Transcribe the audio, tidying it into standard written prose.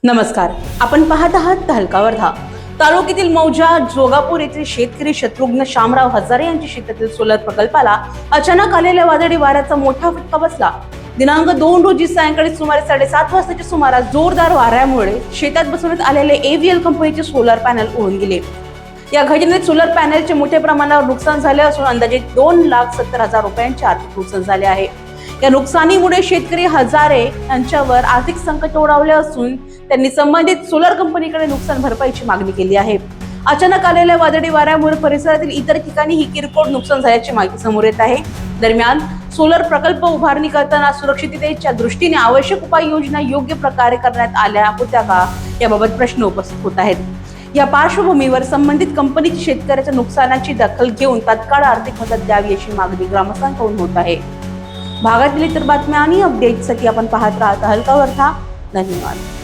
नमस्कार, आपण पाहत आहात हलका वर्धा. तालुक्यातील मौजा जोगापूर येथील शेतकरी शत्रुघ्न शामराव हजारे यांच्या शेतातील सोलर प्रकल्पाला अचानक आलेल्या वादळी वाऱ्याचा मोठा फटका बसला. दिनांक 2 रोजी सायंकाळी सुमारे 7:30 वाजताच्या सुमारास जोरदार वाऱ्यामुळे शेतात बसवण्यात आलेले एव्हीएल कंपनीचे सोलर पॅनल उडून गेले. या घटनेत सोलर पॅनलचे मोठ्या प्रमाणावर नुकसान झाले असून अंदाजे 2,70,000 रुपयांचे आर्थिक नुकसान झाले आहे. या नुकसानीमुळे शेतकरी हजारे यांच्यावर आर्थिक संकट ओढावले असून त्यांनी संबंधित सोलर कंपनीकडे नुकसान भरपाईची मागणी केली आहे. अचानक आलेल्या वादळी वाऱ्यामुळे परिसरातील इतर ठिकाणीही किरकोळ नुकसान झाल्याची माहिती समोर येत आहे. दरम्यान सोलर प्रकल्प उभारणी करताना सुरक्षिततेच्या दृष्टीने आवश्यक उपाययोजना योग्य प्रकारे करण्यात आल्या होत्या का, याबाबत प्रश्न उपस्थित होत आहेत. या पार्श्वभूमीवर संबंधित कंपनीची शेतकऱ्याच्या नुकसानाची दखल घेऊन तात्काळ आर्थिक मदत द्यावी अशी मागणी ग्रामस्थांकडून होत आहे. भागातील इतर बातम्या आणि अपडेटसाठी आपण पाहत राहता हलका वर्धा. धन्यवाद.